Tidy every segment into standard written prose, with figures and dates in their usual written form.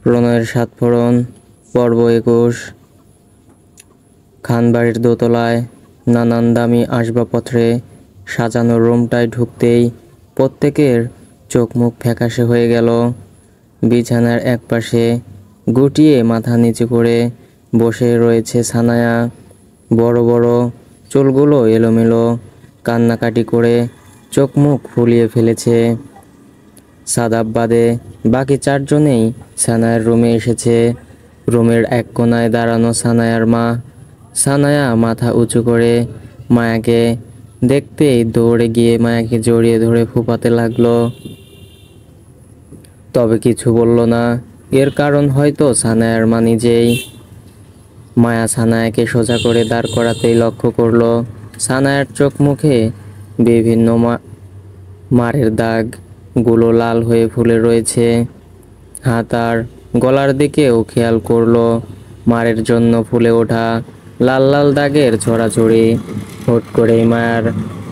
প্রণয়ের সাত ফোড়ন পর্ব ২১। খানবাড়ির দোতলায় নানান দামি আসবাবপত্রে সাজানো রুমটায় ঢুকতেই প্রত্যেকের চোখ মুখ ফ্যাকাশে হয়ে গেল। বিছানার একপাশে গুটিয়ে মাথা নিচু করে বসে রয়েছে সানায়া। বড় বড় চুলগুলো এলোমেলো, কান্নাকাটি করে চোখ মুখ ফুলিয়ে ফেলেছে। সাদাব বাদে বাকি চারজনেই সানায়ার রুমে এসেছে। রুমের এক কোনায় দাঁড়ানো সানায়ার মা। সানায়া মাথা উঁচু করে মায়াকে দেখতেই দৌড়ে গিয়ে মায়াকে জড়িয়ে ধরে ফুপাতে লাগলো, তবে কিছু বলল না। এর কারণ হয়তো সানায়ার মা নিজেই। মায়া সানায়াকে সোজা করে দাঁড় করাতেই লক্ষ্য করলো সানায়ার চোখ মুখে বিভিন্ন মারের দাগ গুলো লাল হয়ে ফুলে রয়েছে। হাত আর গলার দিকেও খেয়াল করলো মারের জন্য ফুলে ওঠা লাল লাল দাগের ছড়াছড়ি। হুট করে মায়ার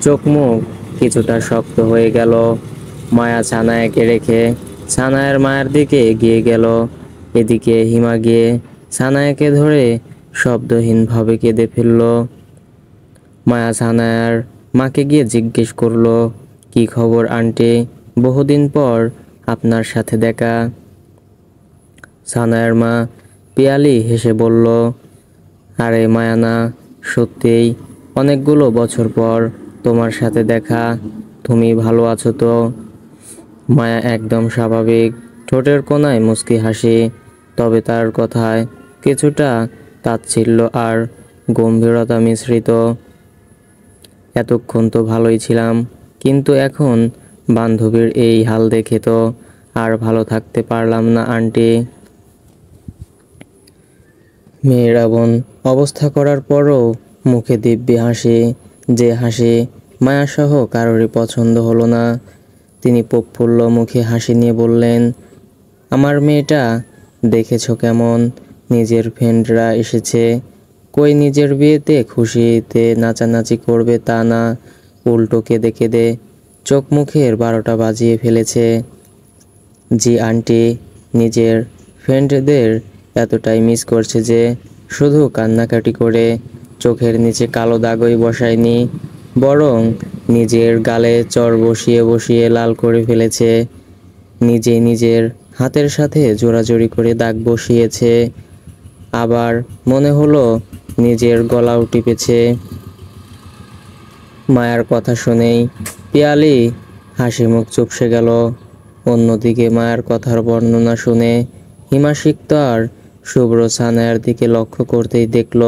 চোখ মুখ কিছুটা শক্ত হয়ে গেল। মায়া সানায়াকে রেখে সানায়ার মায়ের দিকে এগিয়ে গেল। এদিকে হিমা গিয়ে সানায়াকে ধরে শব্দহীনভাবে কেঁদে ফেলল। মায়া সানায়ার মাকে গিয়ে জিজ্ঞেস করলো, কি খবর আন্টি, বহুদিন পর আপনার সাথে দেখা। সানায়ার মা পিয়ালি হেসে বলল, আরে মায়া না, সত্যিই অনেকগুলো বছর পর তোমার সাথে দেখা। তুমি ভালো আছো তো? মায়া একদম স্বাভাবিক, ঠোঁটের কোণায় মুচকি হাসি, তবে তার কথায় কিছুটা তাচ্ছিল্য আর গম্ভীরতা মিশ্রিত। এতক্ষণ তো ভালোই ছিলাম, কিন্তু এখন বান্ধবীর এই হাল দেখে তো আর ভালো থাকতে পারলাম না আন্টি। মেয়ের এমন অবস্থা করার পরও মুখে দিব্যি হাসি, যে হাসি মায়াসহ কারোরই পছন্দ হলো না। তিনি প্রফুল্ল মুখে হাসি নিয়ে বললেন, আমার মেয়েটা দেখেছ কেমন, নিজের ফ্রেন্ডরা এসেছে, কই নিজের বিয়েতে খুশিতে নাচানাচি করবে তা না, উল্টো কেঁদে কেঁদে চোখ মুখের 12টা বাজিয়ে ফেলেছে। জি আন্টি, নিজের ফ্রেন্ডদের এতটাই মিস করছে যে শুধু কান্নাকাটি করে চোখের নিচে কালো দাগই বসায়নি, বরং নিজের গালে চর বসিয়ে বসিয়ে লাল করে ফেলেছে। নিজেই নিজের হাতের সাথে জোড়াজোড়ি করে দাগ বসিয়েছে, আবার মনে হলো নিজের গলাও টিপেছে। মায়ার কথা শুনেই পিয়ালি হাসি মুখ চুপসে গেল। অন্যদিকে মায়ের কথার বর্ণনা শুনে হিমাসিক্ত আর শুভ্র সানায়ার দিকে লক্ষ্য করতেই দেখল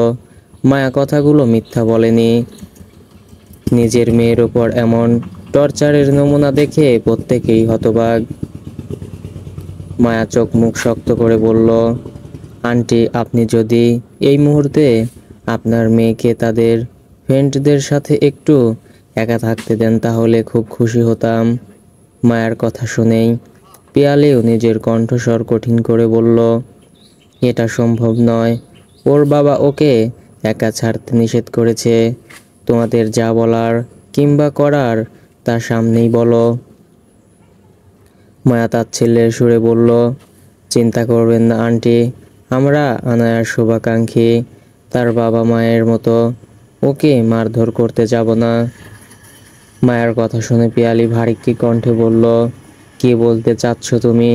মায়া কথাগুলো মিথ্যা বলেনি। নিজের মেয়ের ওপর এমন টর্চারের নমুনা দেখে প্রত্যেকেই হতবাক। মায়া চোখ মুখ শক্ত করে বলল, আন্টি, আপনি যদি এই মুহূর্তে আপনার মেয়েকে তাদের ফ্রেন্ডদের সাথে একটু একা থাকতে দেন তাহলে খুব খুশি হতাম। মায়ের কথা শুনেই পিয়ালিও নিজের কণ্ঠস্বর কঠিন করে বলল, এটা সম্ভব নয়, ওর বাবা ওকে একা ছাড়তে নিষেধ করেছে। তোমাদের যা বলার কিংবা করার তার সামনেই বলো। মায়া তাচ্ছিল্যের সুরে বলল, চিন্তা করবেন না আন্টি, আমরা আনায়ার শুভাকাঙ্ক্ষী, তার বাবা মায়ের মতো ওকে মারধর করতে যাব না। মায়ের কথা শুনে পিয়ালি ভারী কণ্ঠে বলল, কি বলতে চাচ্ছ তুমি?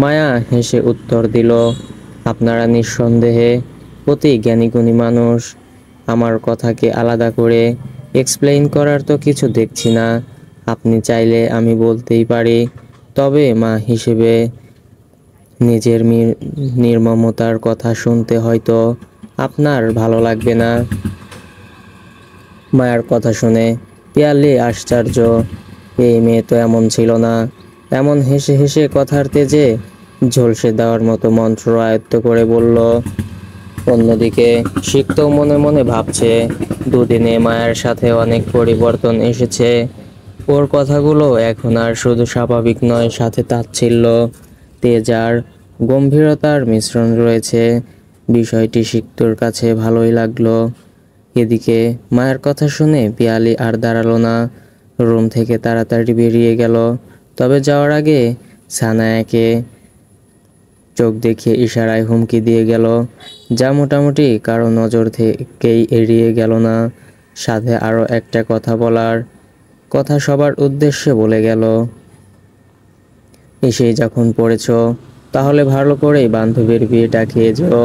মায়া হেসে উত্তর দিল, আপনারা নিঃসন্দেহে অতি জ্ঞানীগুণী মানুষ, আমার কথাকে আলাদা করে এক্সপ্লেইন করার তো কিছু দেখছি না। আপনি চাইলে আমি বলতেই পারি, তবে মা হিসেবে নিজের নির্মমতার কথা শুনতে হয়তো আপনার ভালো লাগবে না। মায়ের কথা শুনে পিয়ালি আশ্চর্য, এই মেয়ে তো এমন ছিল না। এমন হেসে হেসে কথার তেজে ঝলসে দেওয়ার মতো মন্ত্র আয়ত্ত করে বলল। অন্যদিকে সিক্তও মনে মনে ভাবছে, দুদিনে মায়ের সাথে অনেক পরিবর্তন এসেছে। ওর কথাগুলো এখন আর শুধু স্বাভাবিক নয়, সাথে তাচ্ছিল্য, তেজ আর গম্ভীরতার মিশ্রণ রয়েছে। বিষয়টি সিক্তর কাছে ভালোই লাগলো। এদিকে মায়ের কথা শুনে পিয়ালি আর দাঁড়ালো না, রুম থেকে তাড়াতাড়ি বেরিয়ে গেল। তবে যাওয়ার আগে সানায়াকে চোখ দেখিয়ে ইশারায় হুমকি দিয়ে গেল, যা মোটামুটি কারো নজর থেকেই এড়িয়ে গেল না। সাথে আরও একটা কথা বলার কথা সবার উদ্দেশ্যে বলে গেল, এসেই যখন পড়েছ তাহলে ভালো করেই বান্ধবীর বিয়েটা খেয়ে যেও।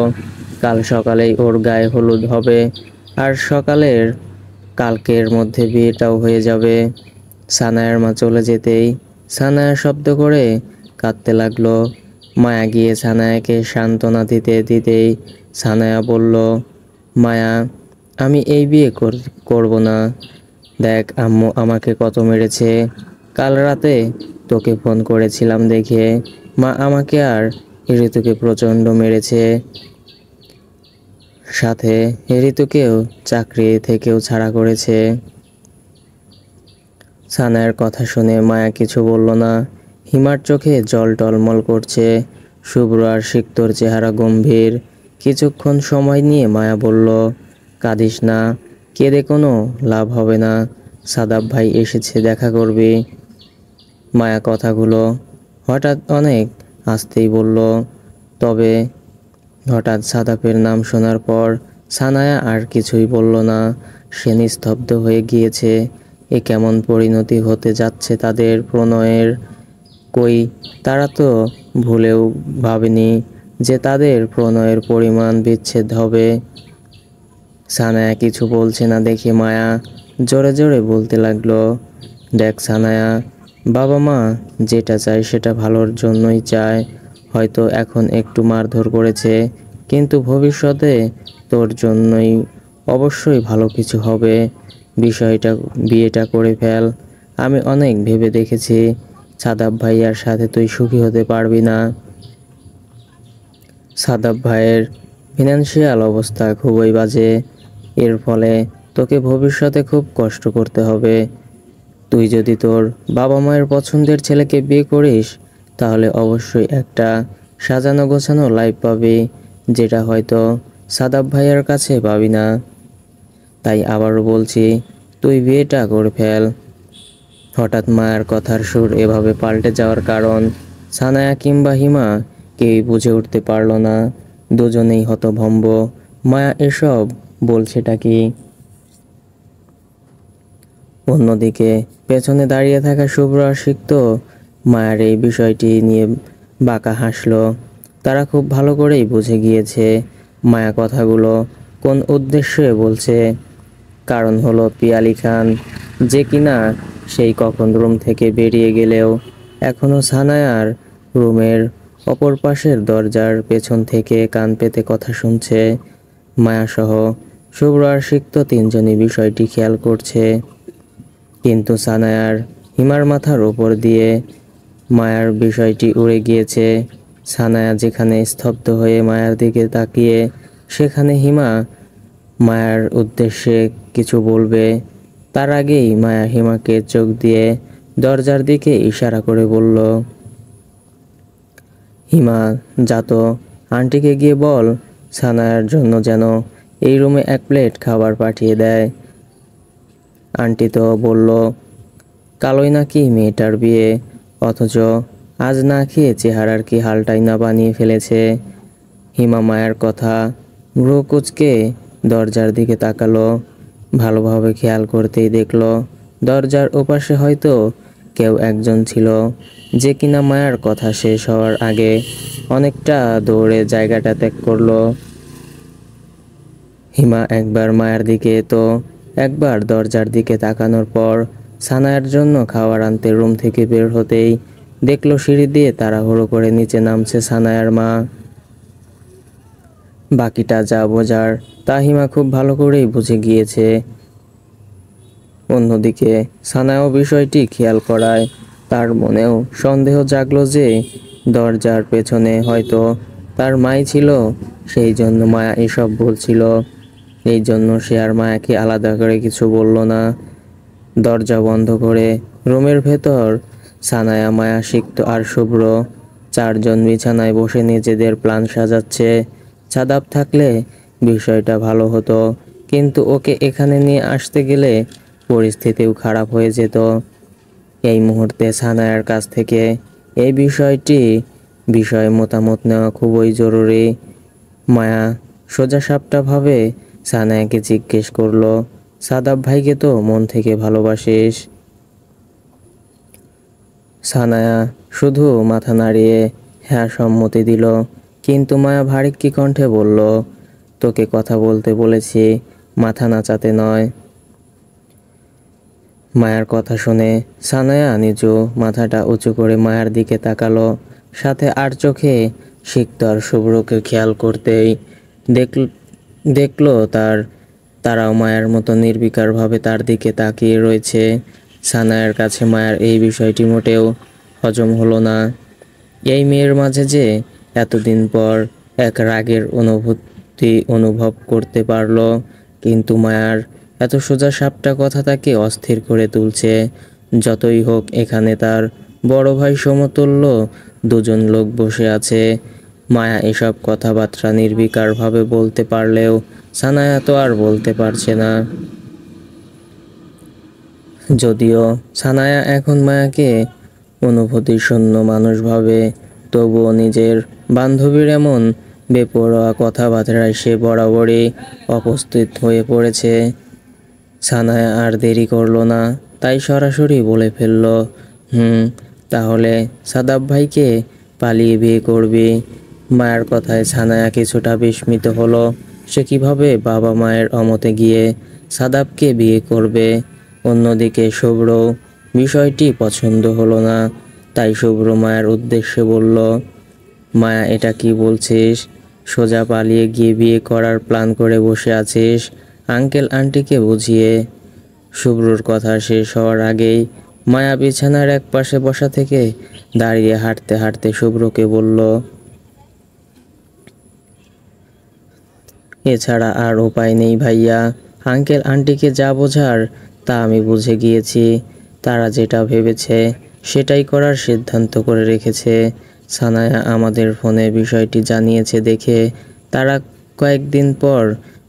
কাল সকালেই ওর গায়ে হলুদ হবে, আর কালকের মধ্যে বিয়েটাও হয়ে যাবে। সানায়ার মা চলে যেতেই সানায়া শব্দ করে কাঁদতে লাগলো। মায়া গিয়ে সানায়াকে সান্ত্বনা দিতে দিতেই সানায়া বলল, মায়া, আমি এই বিয়ে করব না। দেখ আম্মু আমাকে কত মেরেছে। কাল রাতে তোকে ফোন করেছিলাম দেখে মা আমাকে আর ঋতুকে প্রচণ্ড মেরেছে। সাথে ঋতুকেও চাকরি থেকেও ছাড়া করেছে। সানায়ার কথা শুনে মায়া কিছু বলল না। হিমার চোখে জল টলমল করছে। শুভ্র আর সিক্তর চেহারা গম্ভীর। কিছুক্ষণ সময় নিয়ে মায়া বলল, কাঁদিস না, কেঁদে কোনো লাভ হবে না। সাদাব ভাই এসেছে, দেখা করবি। মায়া কথাগুলো হঠাৎ অনেক আস্তেই বলল। তবে হঠাৎ সাদাবের নাম শোনার পর সানায়া আর কিছুই বলল না। সে নিস্তব্ধ হয়ে গিয়েছে। এ কেমন পরিণতি হতে যাচ্ছে তাদের প্রণয়ের। কই, তারা তো ভুলেও ভাবেনি যে তাদের প্রণয়ের পরিমাণ বিচ্ছেদ হবে। সানায়া কিছু বলছে না দেখে মায়া জোরে জোরে বলতে লাগলো, দেখ সানায়া, বাবা মা যেটা চায় সেটা ভালোর জন্যই চায়। হয়তো এখন একটু মারধর করেছে, কিন্তু ভবিষ্যতে তোর জন্যই অবশ্যই ভালো কিছু হবে। বিয়েটা করে ফেল। আমি অনেক ভেবে দেখেছি, সাদাব ভাইয়ার সাথে তুই সুখী হতে পারবি না। সাদাব ভাইয়ের ফিনান্সিয়াল অবস্থা খুবই বাজে। এর ফলে তোকে ভবিষ্যতে খুব কষ্ট করতে হবে। তুই যদি তোর বাবা মায়ের পছন্দের ছেলেকে বিয়ে করিস তাহলে অবশ্যই একটা সাজানো গোছানো লাইফ পাবি, যেটা হয়তো সাদাব ভাইয়ার কাছে পাবি না। তাই আবারও বলছি, তুই বিয়েটা করে ফেল। হঠাৎ মায়ের কথার সুর এভাবে পাল্টে যাওয়ার কারণ সানায়া কিংবা হিমা কেউই বুঝে উঠতে পারল না। দুজনেই হতভম্ব। মায়া এসব বলছেটা কি? অন্যদিকে পেছনে দাঁড়িয়ে থাকা শুভ্র আর সিক্ত মায়ের এই বিষয়টি নিয়ে বাঁকা হাসলো। তারা খুব ভালো করেই বুঝে গিয়েছে মায়া কথাগুলো কোন উদ্দেশ্যে বলছে। কারণ হলো পিয়ালি খান, যে কিনা সেই কখন রুম থেকে বেরিয়ে গেলেও এখনও সানায়ার রুমের অপর পাশের দরজার পেছন থেকে কান পেতে কথা শুনছে। মায়াসহ শুভ্র আর সিক্ত তিনজনই বিষয়টি খেয়াল করছে। কিন্তু সানায়ার হিমার মাথার ওপর দিয়ে মায়ার বিষয়টি উড়ে গিয়েছে। সানায়া যেখানে স্তব্ধ হয়ে মায়ার দিকে তাকিয়ে, সেখানে হিমা মায়ার উদ্দেশ্যে কিছু বলবে তার আগেই মায়া হিমাকে চোখ দিয়ে দরজার দিকে ইশারা করে বলল, হিমা, যা তো, আন্টিকে গিয়ে বল সানায়ার জন্য যেন এই রুমে 1 প্লেট খাবার পাঠিয়ে দেয়। আন্টি তো বলল কালই নাকি মেয়েটার বিয়ে, অথচ আজ না খেয়ে চেহারার কি হালটাই না বানিয়ে ফেলেছে। হিমা মায়ের কথা ভ্রু কুঁচকে দরজার দিকে তাকালো। ভালোভাবে খেয়াল করতেই দেখলো দরজার ওপাশে হয়তো কেউ একজন ছিল, যে কিনা মায়ের কথা শেষ হওয়ার আগে অনেকটা দৌড়ে জায়গাটা ত্যাগ করলো। হিমা একবার মায়ের দিকে তো একবার দরজার দিকে তাকানোর পর সানায়ার জন্য খাবার আনতে রুম থেকে বের হতেই দেখলো সিঁড়ি দিয়ে তাড়াহুড়ো করে নিচে নামছে সানায়ার মা। বাকিটা যা বোঝার তা হিমা খুব ভালো করেই বুঝে গিয়েছে। অন্যদিকে সানায়াও বিষয়টি খেয়াল করায় তার মনেও সন্দেহ জাগলো যে দরজার পেছনে হয়তো তার মাই ছিল, সেই জন্য মায়া এসব বলছিল। এই জন্য সে আর মায়াকে আলাদা করে কিছু বলল না। দরজা বন্ধ করে রুমের ভেতর সানায়া, মায়া, সিক্ত আর শুভ্র চারজন বিছানায় বসে নিজেদের প্ল্যান সাজাচ্ছে। সাদাব থাকলে বিষয়টা ভালো হতো, কিন্তু ওকে এখানে নিয়ে আসতে গেলে পরিস্থিতিও খারাপ হয়ে যেত। এই মুহূর্তে সানায়ার কাছ থেকে এই বিষয়টি বিষয়ে মতামত নেওয়া খুবই জরুরি। মায়া সোজাসাপটাভাবে সানায়াকে জিজ্ঞেস করলো, সাদাব ভাইকে তো মন থেকে ভালোবাসিস? সানায়া শুধু মাথা নাড়িয়ে হ্যাঁ সম্মতি দিল, কিন্তু মায়া ভারিক্কি কণ্ঠে বলল, তোকে কথা বলতে বলেছি, মাথা নাচাতে নয়। মায়ার কথা শুনে সানায়া নিজু মাথাটা উঁচু করে মায়ার দিকে তাকালো, সাথে আর চোখে সিক্ত আর শুভ্রকে খেয়াল করতেই দেখলো তারাও মায়ার মতো নির্বিকারভাবে তার দিকে তাকিয়ে রয়েছে। সানায়ার কাছে মায়ার এই বিষয়টি মোটেও হজম হলো না। এই মেয়ের মাঝে যে এতদিন পর এক রাগের অনুভূতি অনুভব করতে পারলো, কিন্তু মায়ার এত সোজা সাপটা কথা তাকে অস্থির করে তুলছে। যতই হোক এখানে তার বড় ভাই সমতুল্য দুজন লোক বসে আছে। মায়া এসব কথাবার্তা নির্বিকারভাবে বলতে পারলেও সানায়া তো আর বলতে পারছে না। যদিও সানায়া এখন মায়াকে অনুভূতিশূন্য মানুষ ভাবে, তবুও নিজের বান্ধবীর এমন বেপরোয়া কথাবার্তায় সে বরাবরই উপস্থিত হয়ে পড়েছে। সানায়া আর দেরি করলো না, তাই সরাসরি বলে ফেলল, তাহলে সাদাব ভাইকে পালিয়ে বিয়ে করবি? মায়ের কথায় সানায়া কিছুটা বিস্মিত হলো। সে কিভাবে বাবা মায়ের অমতে গিয়ে সাদাবকে বিয়ে করবে? অন্যদিকে শুভ্র বিষয়টি পছন্দ হলো না, তাই শুভ্র মায়ের উদ্দেশ্যে বলল, মায়া এটা কি বলছিস? সোজা পালিয়ে গিয়ে বিয়ে করার প্ল্যান করে বসে আছিস? আঙ্কেল আন্টিকে বুঝিয়ে। শুভ্রর কথা শেষ হওয়ার আগেই মায়া বিছানার এক পাশে বসা থেকে দাঁড়িয়ে হাঁটতে হাঁটতে শুভ্রকে বলল, এছাড়া আর উপায় নেই ভাইয়া। আঙ্কেল আন্টিকে যা বোঝার তা আমি বুঝে গিয়েছি। তারা যেটা ভেবেছে সেটাই করার সিদ্ধান্ত করে রেখেছে। সানায়া আমাদের ফোনে বিষয়টি জানিয়েছে দেখে তারা কয়েকদিন পর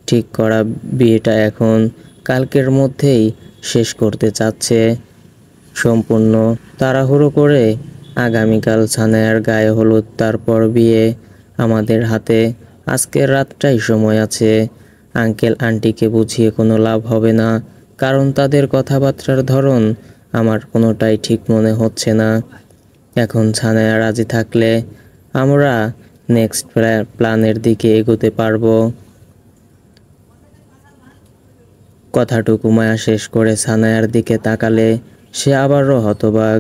ঠিক করা বিয়েটা এখন কালকের মধ্যেই শেষ করতে চাচ্ছে। সম্পূর্ণ তাড়াহুড়ো করে আগামীকাল সানায়ার গায়ে হলুদ, তারপর বিয়ে। আমাদের হাতে আজকের রাতটাই সময় আছে। আঙ্কেল আন্টিকে বুঝিয়ে কোনো লাভ হবে না, কারণ তাদের কথাবার্তার ধরন আমার কোনোটাই ঠিক মনে হচ্ছে না। এখন সানায়া রাজি থাকলে আমরা নেক্সট প্ল্যানের দিকে এগোতে পারবো। কথাটুকু মায়া শেষ করে সানায়ার দিকে তাকালে সে আবারও হতবাক।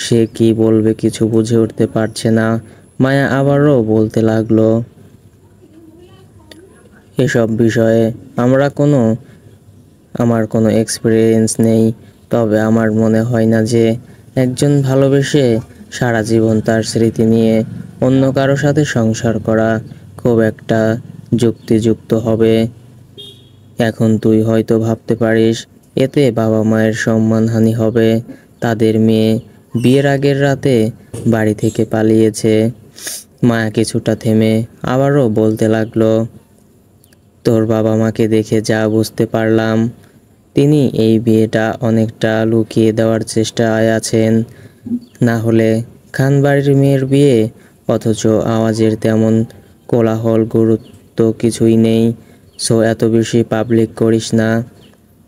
সে কি বলবে কিছু বুঝে উঠতে পারছে না। মায়া আবারও বলতে লাগলো, এসব বিষয়ে আমার কোনো এক্সপিরিয়েন্স নেই, তবে আমার মনে হয় না যে একজন ভালোবেসে সারা জীবন তার স্মৃতি নিয়ে অন্য কারো সাথে সংসার করা খুব একটা যুক্তিযুক্ত হবে। এখন তুই হয়তো ভাবতে পারিস এতে বাবা মায়ের সম্মানহানি হবে, তাদের মেয়ে বিয়ের আগের রাতে বাড়ি থেকে পালিয়েছে। মায়া কিছুটা থেমে আবারও বলতে লাগলো, তোর বাবা মাকে দেখে যা বুঝতে পারলাম, তিনি এই বিয়েটা অনেকটা লুকিয়ে দেওয়ার চেষ্টায় আছেন। না হলে খানবাড়ির মেয়ের বিয়ে, অথচ আওয়াজের তেমন কোলাহল গুরুত্ব কিছুই নেই। সো এত বেশি পাবলিক করিস না।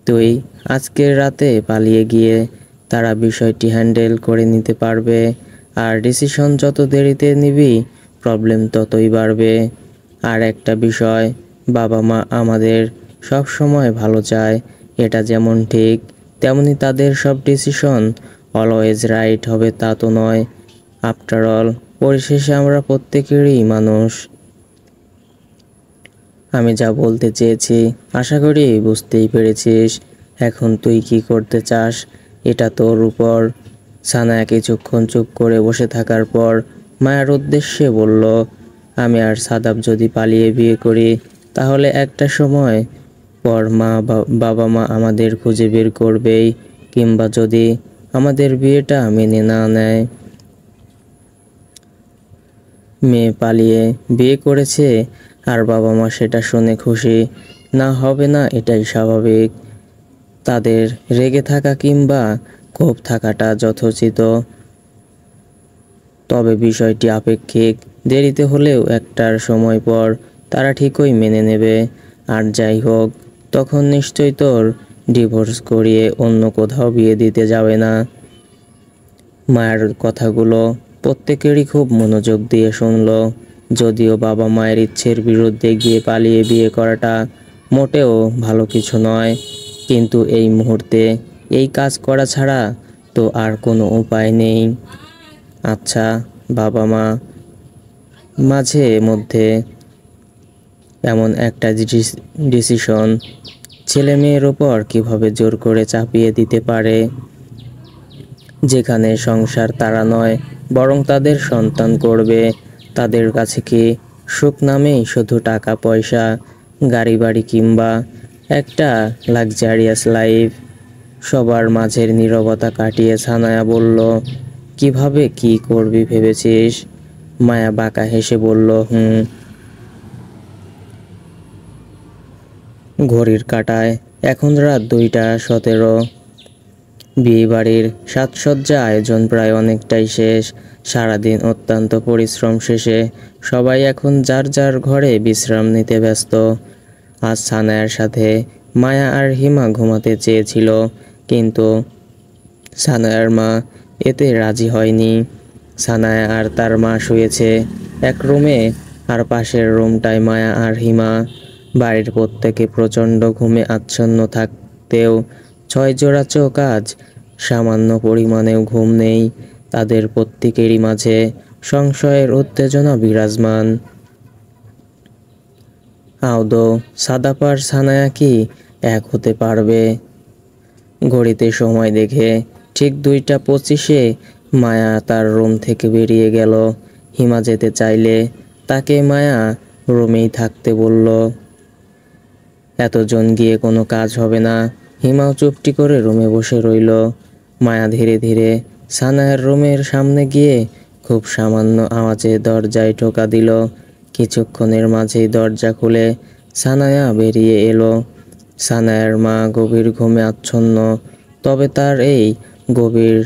তুই আজকের রাতে পালিয়ে গিয়ে তারা বিষয়টি হ্যান্ডেল করে নিতে পারবে, আর ডিসিশন যত দেরিতে নিবি প্রবলেম ততই বাড়বে। আর একটা বিষয়, বাবা মা আমাদের সব সময় ভালো চায়, এটা যেমন ঠিক তেমনি তাদের সব ডিসিশন অলওয়েজ রাইট হবে তা তো নয়। আফটার অল পরিশেষে আমরা প্রত্যেকেরই মানুষ। আমি যা বলতে চেয়েছি আশা করি বুঝতেই পেরেছিস। এখন তুই কি করতে চাস এটা তোর উপর। সানায়া কিছুক্ষণ চুপ করে বসে থাকার পর মায়ার উদ্দেশ্যে বলল, আমি আর সাদাব যদি পালিয়ে বিয়ে করি তাহলে একটা সময় পর বাবা মা আমাদের খুঁজে বের করবেই, কিংবা যদি আমাদের বিয়েটা মেনে না নেয়। মেয়ে পালিয়ে বিয়ে করেছে আর বাবা মা সেটা শুনে খুশি না হবে না এটাই স্বাভাবিক। তাদের রেগে থাকা কিংবা ক্ষোভ থাকাটা যথোচিত। তবে বিষয়টি আপেক্ষিক, দেরিতে হলেও একটার সময় পর তারা ঠিকই মেনে নেবে। আর যাই হোক, তখন নিশ্চয়ই তোর ডিভোর্স করিয়ে অন্য কোথাও বিয়ে দিতে যাবে না। মায়ের কথাগুলো প্রত্যেকেরই খুব মনোযোগ দিয়ে শুনল। যদিও বাবা মায়ের ইচ্ছের বিরুদ্ধে গিয়ে পালিয়ে বিয়ে করাটা মোটেও ভালো কিছু নয়, কিন্তু এই মুহূর্তে এই কাজ করা ছাড়া তো আর কোনো উপায় নেই। আচ্ছা, বাবা মা মাঝে মধ্যে এমন একটা ডিসিশন ছেলে মেয়ের ওপর কীভাবে জোর করে চাপিয়ে দিতে পারে, যেখানে সংসার তারা নয় বরং তাদের সন্তান করবে। তাদের কাছে কি সুখ নামেই শুধু টাকা পয়সা, গাড়ি বাড়ি কিংবা একটা লাক্সারিয়াস লাইফ? সবার মাঝের নীরবতা কাটিয়ে সানায়া বলল, কিভাবে কি করবি ভেবেছিস? মায়া বাঁকা হেসে বলল, ঘড়ির কাঁটায় এখন রাত 2:17। বিয়েবাড়ির সাজসজ্জা আয়োজন প্রায় অনেকটাই শেষ। সারাদিন অত্যন্ত পরিশ্রম শেষে সবাই এখন যার যার ঘরে বিশ্রাম নিতে ব্যস্ত। আজ সানায়ার সাথে মায়া আর হিমা ঘুমাতে চেয়েছিল, কিন্তু সানায়ার মা এতে রাজি হয়নি। সানায়া আর তার মা শুয়েছে এক রুমে, আর পাশের রুমটায় মায়া আর হিমা। বাড়ির প্রত্যেকে প্রচণ্ড ঘুমে আচ্ছন্ন থাকতেও 6 জোড়া চোখ আজ সামান্য পরিমাণেও ঘুম নেই। তাদের প্রত্যেকেরই মাঝে সংশয়ের উত্তেজনা বিরাজমান। আদৌ সাদাপ আর সানায়া কি এক হতে পারবে? ঘড়িতে সময় দেখে ঠিক 2:25 মায়া তার রুম থেকে বেরিয়ে গেল। হিমা যেতে চাইলে তাকে মায়া রুমেই থাকতে বলল। এতজন গিয়ে কোনো কাজ হবে না। হিমাও চুপটি করে রুমে বসে রইল। মায়া ধীরে ধীরে সানায়ার রুমের সামনে গিয়ে খুব সামান্য আওয়াজে দরজায় টোকা দিল। কিছুক্ষণের মাঝেই দরজা খুলে সানায়া বেরিয়ে এলো। সানায়ার মা গভীর ঘুমে আচ্ছন্ন, তবে তার এই গভীর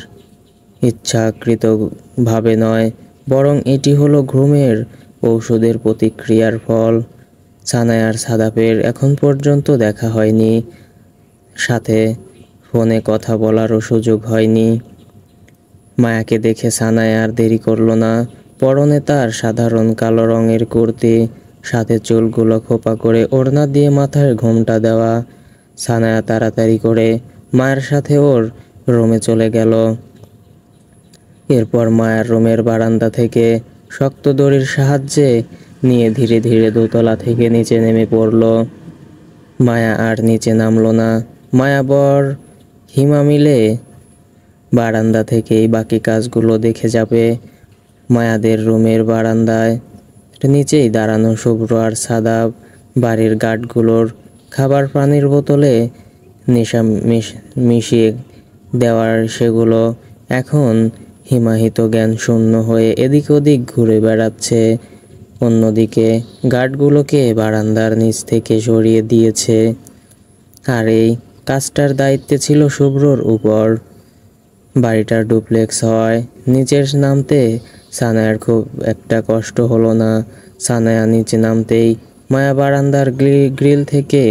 ইচ্ছাকৃতভাবে নয়, বরং এটি হলো ঘুমের ঔষধের প্রতিক্রিয়ার ফল। সানায়ার সাদাপের এখন পর্যন্ত দেখা হয়নি, সাথে ফোনে কথা বলারও সুযোগ হয়নি। মায়াকে দেখে সানায়া আর দেরি করল না। পরনে তার সাধারণ কালো রঙের কুর্তি, সাথে চুলগুলো খোপা করে ওড়না দিয়ে মাথায় ঘোমটা দেওয়া। সানায়া তাড়াতাড়ি করে মায়ের সাথে ওর রুমে চলে গেল। এরপর মায়ের রুমের বারান্দা থেকে শক্ত দড়ির সাহায্যে নিয়ে ধীরে ধীরে দোতলা থেকে নিচে নেমে পড়ল। মায়া আর নিচে নামল না। মায়াবর হিমা মিলে বারান্দা থেকেই বাকি কাজগুলো দেখে যাবে। মায়াদের রুমের বারান্দায় নিচেই দাঁড়ানো শুভ্র আর সাদাব বাড়ির গার্ডগুলোর খাবার পানির বোতলে নেশা মিশিয়ে দেওয়ার সেগুলো এখন হিমাহিত জ্ঞান শূন্য হয়ে এদিক ওদিক ঘুরে বেড়াচ্ছে। অন্যদিকে গার্ডগুলোকে বারান্দার নিচ থেকে সরিয়ে দিয়েছে। আর এই কাজটার দায়িত্বে ছিল শুভ্রর উপর। বাড়িটার ডুপ্লেক্স হওয়ায় নিচের নামতে সানায়ার খুব একটা কষ্ট হলো না। সানায়া নিচে নামতেই মায়া বারান্দার গ্রিল থেকে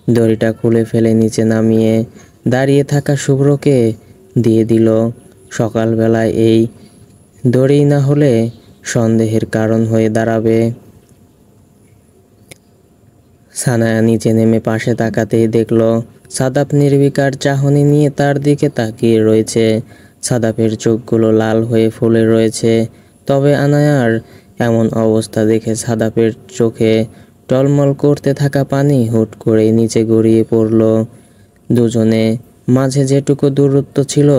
দড়িটা খুলে ফেলে নিচে নামিয়ে দাঁড়িয়ে থাকা শুভ্রকে দিয়ে দিল। সকালবেলায় এই দড়ি না হলে সন্দেহের কারণ হয়ে দাঁড়াবে। সানায়া নিচে নেমে পাশে তাকাতেই দেখল সাদাপ নির্বিকার চাহনি নিয়ে তার দিকে তাকিয়ে রয়েছে। সাদাপের চোখগুলো লাল হয়ে ফুলে রয়েছে। তবে আনায়ার এমন অবস্থা দেখে সাদাপের চোখে টলমল করতে থাকা পানি হুট করে নিচে গড়িয়ে পড়ল। দুজনে মাঝে যেটুকু দূরত্ব ছিল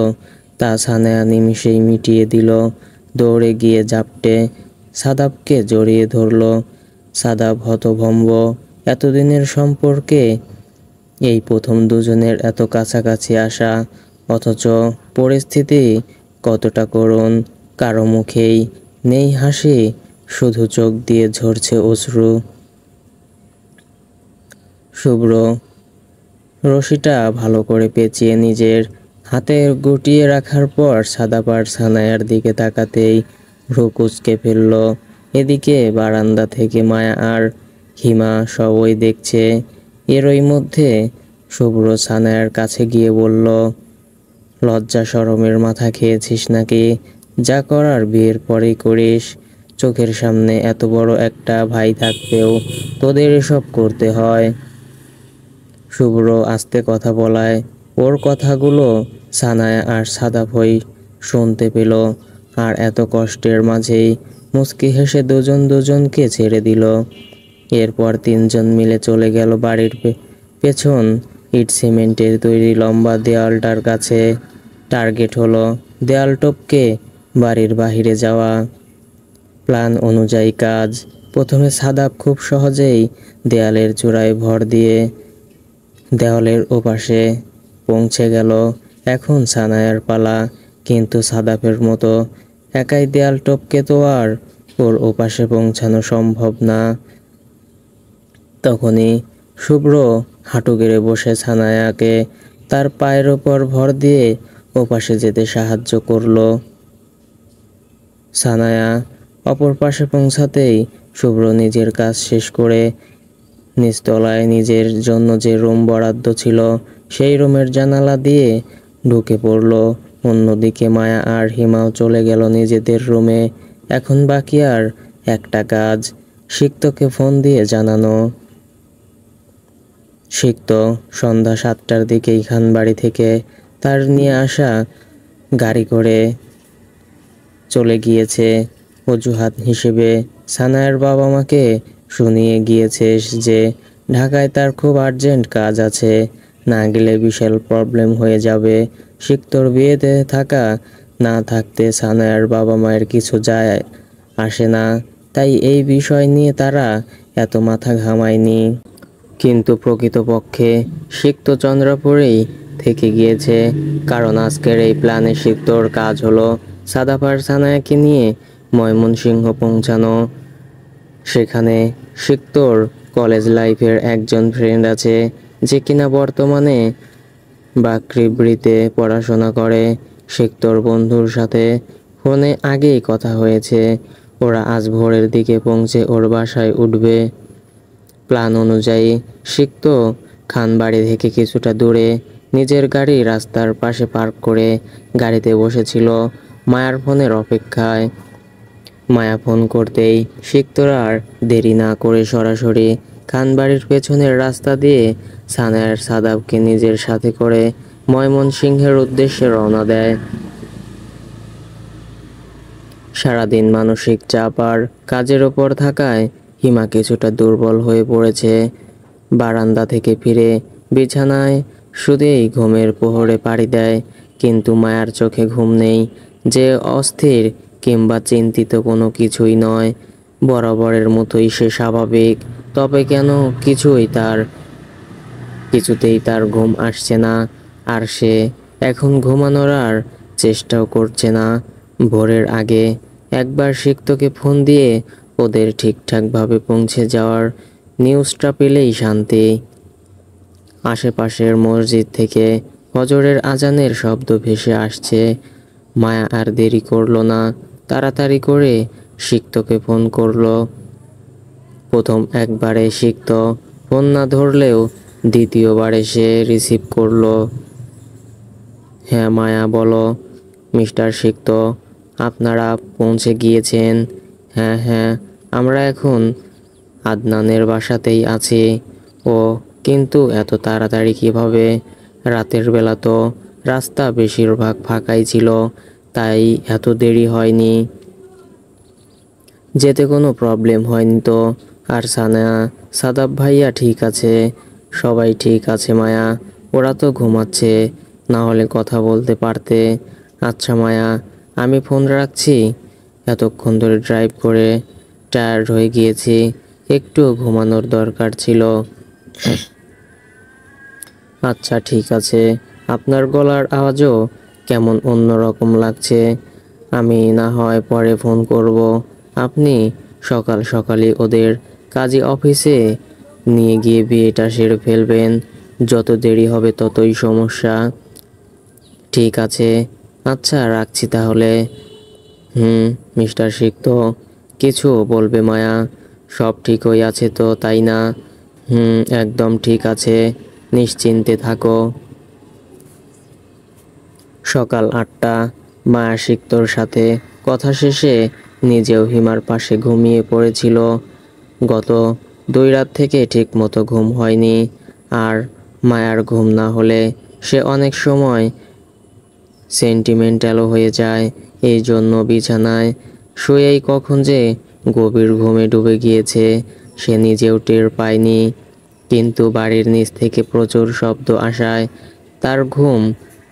তা সানায়া নিমিষেই মিটিয়ে দিল। দৌড়ে গিয়ে জাপটে সাদাপকে জড়িয়ে ধরল। সাদাপ হতভম্ব। এতদিনের সম্পর্কে এই প্রথম দুজনের এত কাছাকাছি আসা, অথচ পরিস্থিতি কতটা করুণ। কারো মুখেই নেই হাসি, শুধু চোখ দিয়ে ঝরছে অশ্রু। শুভ্র রশিটা ভালো করে পেঁচিয়ে নিজের হাতে গুটিয়ে রাখার পর সাদাপ আর সানায়ার দিকে তাকাতেই ভ্রু কুঁচকে ফেলল। এদিকে বারান্দা থেকে মায়া আর হিমা সবই দেখছে। এরই মধ্যে শুভ্র সানায়ার কাছে গিয়ে বলল, লজ্জা শরমের মাথা খেয়েছিস নাকি? যা করার বিয়ের পরেই করিস। চোখের সামনে এত বড় একটা ভাই থাকতেও তোদের এসব করতে হয়। শুভ্র আস্তে কথা বলায় ওর কথাগুলো সানায়া আর সাদাফই শুনতে পেল। আর এত কষ্টের মাঝেই মুচকি হেসে দুজন দুজনকে ছেড়ে দিল। এরপর তিনজন মিলে চলে গেল বাড়ির পেছন ইট সিমেন্টের তৈরি লম্বা দেয়ালটার কাছে। টার্গেট হলো দেয়াল টপকে বাড়ির বাহিরে যাওয়া। প্ল্যান অনুযায়ী কাজ। প্রথমে সাদাব খুব সহজেই দেয়ালের চূড়ায় ভর দিয়ে দেওয়ালের ওপাশে পৌঁছে গেল। এখন সানায়ার পালা, কিন্তু সাদাবের মতো একাই দেয়াল টপকে তো আর ওর ওপাশে পৌঁছানো সম্ভব না। তখনই শুভ্র হাঁটু গেড়ে বসে সানায়াকে তার পায়ের ওপর ভর দিয়ে ওপাশে যেতে সাহায্য করলো। সানায়া অপর পাশে পৌঁছাতেই শুভ্র নিজের কাজ শেষ করে নিচতলায় নিজের জন্য যে রুম বরাদ্দ ছিল সেই রুমের জানালা দিয়ে ঢুকে পড়ল। অন্যদিকে মায়া আর হিমাও চলে গেল নিজেদের রুমে। এখন বাকি আর একটা কাজ, সিক্তকে ফোন দিয়ে জানানো। সিক্ত সন্ধ্যা 7টার দিকেই খানবাড়ি থেকে তার নিয়ে আসা গাড়ি করে চলে গিয়েছে। অজুহাত হিসেবে সানায়ার বাবা মাকে শুনিয়ে গিয়েছে যে ঢাকায় তার খুব আর্জেন্ট কাজ আছে, না গেলে বিশাল প্রবলেম হয়ে যাবে। সিক্তর বিয়েতে থাকা না থাকতে সানায়ার বাবা মায়ের কিছু যায় আসে না, তাই এই বিষয় নিয়ে তারা এত মাথা ঘামায়নি। কিন্তু প্রকৃতপক্ষে সিক্ত চন্দ্রপুরেই থেকে গিয়েছে, কারণ আজকের এই প্ল্যানে সিক্তর কাজ হলো সাদাপার সানায়াকে নিয়ে ময়মনসিংহ পৌঁছানো। সেখানে সিক্তর কলেজ লাইফের একজন ফ্রেন্ড আছে, যে কিনা বর্তমানে বাকৃবৃতে পড়াশোনা করে। সিক্তর বন্ধুর সাথে ফোনে আগেই কথা হয়েছে, ওরা আজ ভোরের দিকে পৌঁছে ওর বাসায় উঠবে। প্ল্যান অনুযায়ী সিক্ত খানবাড়ি থেকে কিছুটা দূরে নিজের গাড়ি রাস্তার পাশে পার্ক করে গাড়িতে বসেছিল মায়ার ফোনের অপেক্ষায়। মায়া ফোন করতেই সিক্তর আর দেরি না করে সরাসরি খানবাড়ির পেছনের রাস্তা দিয়ে সানায়ার সাদাবকে নিজের সাথে করে ময়মনসিংহের উদ্দেশ্যে রওনা দেয়। সারাদিন মানসিক চাপ আর কাজের ওপর থাকায় হিমা কিছুটা দুর্বল হয়ে পড়েছে। বারান্দা থেকে ফিরে বিছানায় শুধুই ঘুমের প্রহরে পাড়ি দেয়, কিন্তু মায়ার চোখে ঘুম নেই। যে অস্থির কিংবা চিন্তিত কোনো কিছুই নয়, বরাবরের মতোই সে স্বাভাবিক। তবে কেন কিছুতেই তার ঘুম আসছে না, আর সে এখন ঘুমানোর আর চেষ্টাও করছে না। ভোরের আগে একবার সিক্তকে ফোন দিয়ে ওদের ঠিকঠাকভাবে পৌঁছে যাওয়ার নিউজটা পেলেই শান্তি। আশেপাশের মসজিদ থেকে ফজরের আজানের শব্দ ভেসে আসছে। মায়া আর দেরি করলো না, তাড়াতাড়ি করে সিক্তকে ফোন করলো। প্রথম একবারে সিক্ত ফোন না ধরলেও দ্বিতীয়বারে সে রিসিভ করলো। হ্যাঁ মায়া, বলো। মিস্টার সিক্ত, আপনারা পৌঁছে গিয়েছেন? হ্যাঁ হ্যাঁ, আমরা এখন আদনানের বাসাতেই আছি। ও, কিন্তু এত তাড়াতাড়ি কিভাবে? রাতের বেলা তো রাস্তা বেশিরভাগ ফাঁকাই ছিল, তাই এত দেরি হয়নি। যেতে কোনো প্রবলেম হয়নি তো? আর সাদাব ভাইয়া ঠিক আছে? সবাই ঠিক আছে মায়া, ওরা তো ঘুমাচ্ছে, না হলে কথা বলতে পারতে। আচ্ছা মায়া, আমি ফোন রাখছি। এতক্ষণ ধরে ড্রাইভ করে টায়ার্ড হয়ে গিয়েছি, একটু ঘুমানোর দরকার ছিল। আচ্ছা ঠিক আছে। আপনার গলার আওয়াজও কেমন অন্যরকম লাগছে। আমি না হয় পরে ফোন করব। আপনি সকাল সকালই ওদের কাজী অফিসে নিয়ে গিয়ে বিয়েটা সেরে ফেলবেন। যত দেরি হবে ততই সমস্যা। ঠিক আছে, আচ্ছা রাখছি তাহলে। মিস্টার সিক্ত, কিছু বলবে মায়া? সব ঠিকই আছে তো, তাই না? একদম ঠিক আছে, নিশ্চিন্তে থাকো। সকাল 8টা। মায়া সিক্তর সাথে কথা শেষে নিজেও হিমার পাশে ঘুমিয়ে পড়েছিল। গত 2 রাত থেকে ঠিক মতো ঘুম হয়নি। আর মায়ার ঘুম না হলে সে অনেক সময় সেন্টিমেন্টালও হয়ে যায়। এই জন্য বিছানায় শুয়েই কখন যে গভীর ঘুমে ডুবে গিয়েছে সে নিজেও টের পায়নি। কিন্তু বাড়ির নিচ থেকে প্রচুর শব্দ আসায় তার ঘুম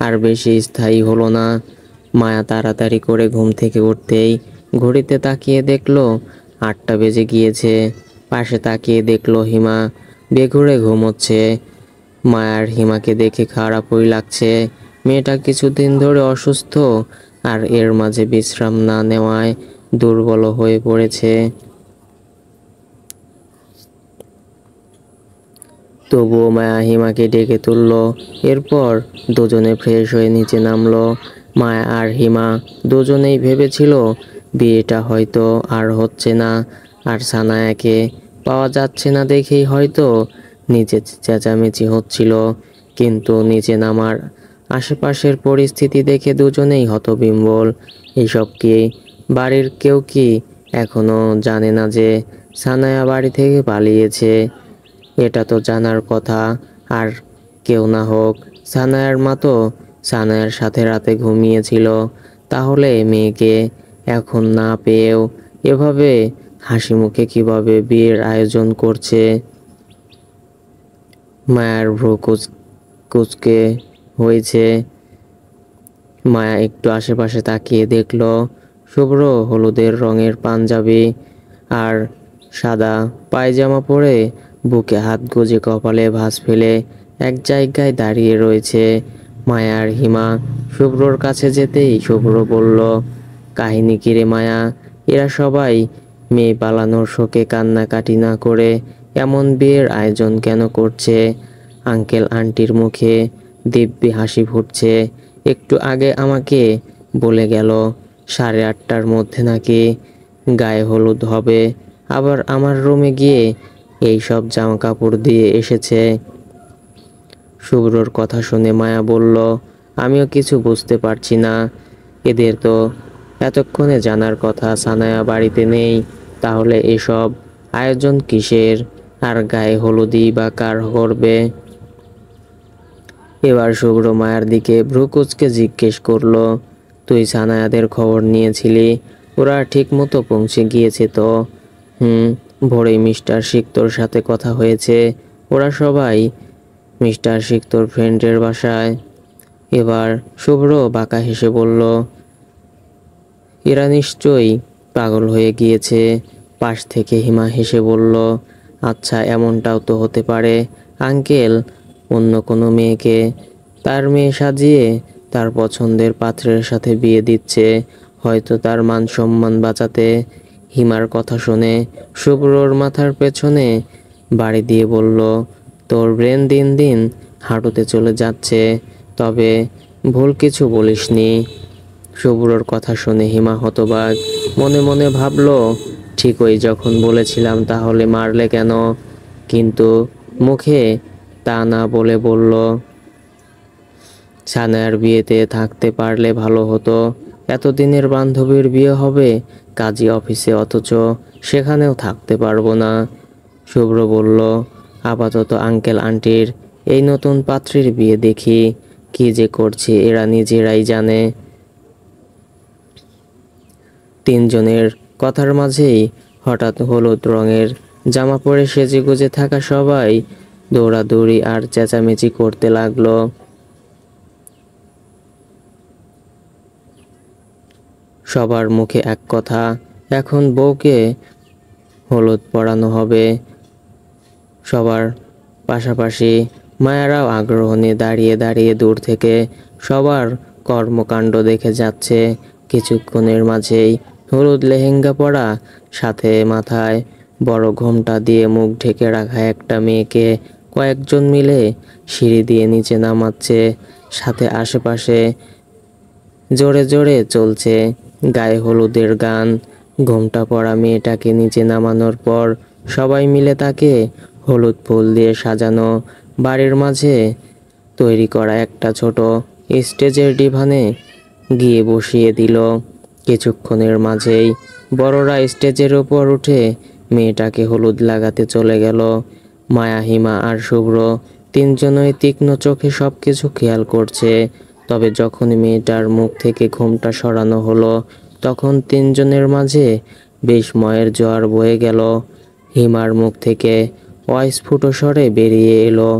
আর বেশি স্থায়ী হলো না। মায়া তাড়াতাড়ি করে ঘুম থেকে উঠতেই ঘড়িতে তাকিয়ে দেখলো 8টা বেজে গিয়েছে। পাশে তাকিয়ে দেখলো হিমা বেঘুরে ঘুমোচ্ছে। মায়ার হিমাকে দেখে খারাপই লাগছে। মেয়েটা কিছুদিন ধরে অসুস্থ, আর এর মাঝে বিশ্রাম না নেওয়ায় দুর্বল হয়ে পড়েছে। তবুও মায়া হিমাকে ডেকে তুলল। এরপর দুজনে ফ্রেশ হয়ে নিচে নামলো। মায়া আর হিমা দুজনেই ভেবেছিল বিয়েটা হয়তো আর হচ্ছে না, আর সানায়াকে পাওয়া যাচ্ছে না দেখেই হয়তো নিচে চেঁচামেচি হচ্ছিল। কিন্তু নিচে নামার আশেপাশের পরিস্থিতি দেখে দুজনেই হতবিম্বল। এসব কি বাড়ির কেউ কি এখনো জানে না যে সানায়া বাড়ি থেকে পালিয়েছে? এটা তো জানার কথা। আর কেউ না হোক সানায়ার মা তো সানায়ার সাথে রাতে ঘুমিয়েছিল। তাহলে মেয়েকে এখন না পেয়েও এভাবে হাসি মুখে কিভাবে বিয়ের আয়োজন করছে? মায়ার ভ্রু কুচকে হয়েছে। মায়া একটু আশেপাশে তাকিয়ে দেখল শুভ্র হলুদের রঙের পাঞ্জাবি আর সাদা পায়জামা পরে বুকে হাত গুজে কপালে ভাঁজ ফেলে এক জায়গায় দাঁড়িয়ে রয়েছে। মায়ার হিমা শুভ্রর কাছে যেতেই শুভ্র বলল, কাহিনী কি রে মায়া? এরা সবাই মেয়ে পালানোর শোকে কান্নাকাটি না করে এমন বিয়ের আয়োজন কেন করছে? আঙ্কেল আন্টির মুখে দিব্যি হাসি ফুটছে। একটু আগে আমাকে বলে গেল 8:30টার মধ্যে নাকি গায়ে হলুদ হবে। আবার আমার রুমে গিয়ে এই সব জামা কাপড় দিয়ে এসেছে। শুভ্রর কথা শুনে মায়া বলল, আমিও কিছু বুঝতে পারছি না। এদের তো এতক্ষণে জানার কথা সানায়া বাড়িতে নেই। তাহলে এসব আয়োজন কিসের? আর গায়ে হলুদই বা কার করবে? এবার শুভ্র মায়ার দিকে ভ্রু কুঁচকে জিজ্ঞেস করলো, তুই সানায়াদের খবর নিয়েছিলি? ওরা ঠিক মতো পৌঁছে গিয়েছে তো? ভোরেই মিস্টার সিক্তর সাথে কথা হয়েছে। ওরা সবাই মিস্টার সিক্তর ফ্রেন্ডের বাসায়। এবার শুভ্র বাঁকা হেসে বলল, এরা নিশ্চয়ই পাগল হয়ে গিয়েছে। পাশ থেকে হিমা হেসে বলল, আচ্ছা এমনটাও তো হতে পারে আঙ্কেল অন্য কোনো মেয়েকে তার মেয়ে সাজিয়ে তার পছন্দের পাত্রের সাথে বিয়ে দিচ্ছে, হয়তো তার মান সম্মান বাঁচাতে। হিমার কথা শুনে শুভ্রর মাথার পেছনে বাড়ি দিয়ে বলল, তোর ব্রেন দিন দিন হাঁটুতে চলে যাচ্ছে। তবে ভুল কিছু বলিসনি। শুভ্রর কথা শুনে হিমা হতবাক। মনে মনে ভাবলো, ঠিকই যখন বলেছিলাম তাহলে মারলে কেন? কিন্তু মুখে তা না বলে বলল, সানায়ার বিয়েতে থাকতে পারলে ভালো হতো। এতদিনের বান্ধবীর বিয়ে হবে কাজী অফিসে, অথচ সেখানেও থাকতে পারবো না। শুভ্র বলল, আপাতত আঙ্কেল আন্টির এই নতুন পাত্রীর বিয়ে দেখি। কি যে করছে এরা নিজেরাই জানে। তিনজনের কথার মাঝেই হঠাৎ হলুদ রঙের জামা পরে সেজেগুজে থাকা সবাই দৌড়াদৌড়ি আর চেঁচামেচি করতে লাগলো। সবার মুখে এক কথা, এখন বউকে হলুদ পরানো হবে। সবার পাশাপাশি মায়েরাও আগ্রহ নিয়ে দাঁড়িয়ে দাঁড়িয়ে দূর থেকে সবার কর্মকাণ্ড দেখে যাচ্ছে। কিছুক্ষণের মাঝেই হলুদ লেহেঙ্গা পরা, সাথে মাথায় বড় ঘোমটা দিয়ে মুখ ঢেকে রাখা একটা মেয়েকে কয়েকজন মিলে সিঁড়ি দিয়ে নিচে নামাচ্ছে। সাথে আশেপাশে জোরে জোরে চলছে গায়ে হলুদের গান। ঘোমটা পরা মেয়েটাকে নিচে নামানোর পর সবাই মিলে তাকে হলুদ ফুল দিয়ে সাজানো বাড়ির মাঝে তৈরি করা একটা ছোট স্টেজের ডিভানে গিয়ে বসিয়ে দিল। কিছুক্ষণের মাঝেই বড়রা স্টেজের উপর উঠে মেয়েটাকে হলুদ লাগাতে চলে গেল। মায়া, হিমা আর শুভ্র তিনজনই তীক্ষ্ণ চোখে সবকিছু খেয়াল করছে। তবে যখন মেয়েটার মুখ থেকে ঘোমটা সরানো হলো, তখন তিনজনের মাঝে বিস্ময়ের জোয়ার বয়ে গেল। হিমার মুখ থেকে অস্ফুট স্বরে বেরিয়ে এলো,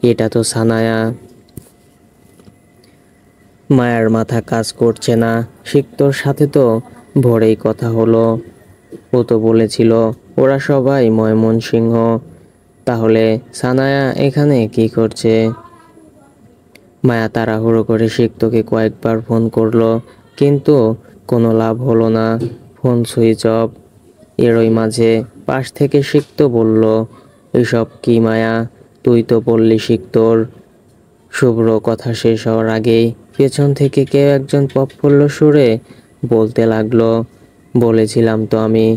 এটা তো সানায়া। মায়ার মাথা কাজ করছে না। সিক্তর সাথে তো ভোরেই কথা হলো, ও তো বলেছিল ওরা সবাই ময়মনসিংহ। তাহলে সানায়া এখানে কি করছে? মায়া তাড়াহুড়ো করে সিক্তকে কয়েকবার ফোন করলো, কিন্তু কোনো লাভ হলো না। Phone switch off. এরই মাঝে পাশ থেকে সিক্ত বলল, এসব কি মায়া, তুই তো বললি সিক্তর। শুভ্র কথা শেষ হওয়ার আগেই পেছন থেকে কেউ একজন প্রফুল্ল সুরে বলতে লাগলো, বলেছিলাম তো আমি,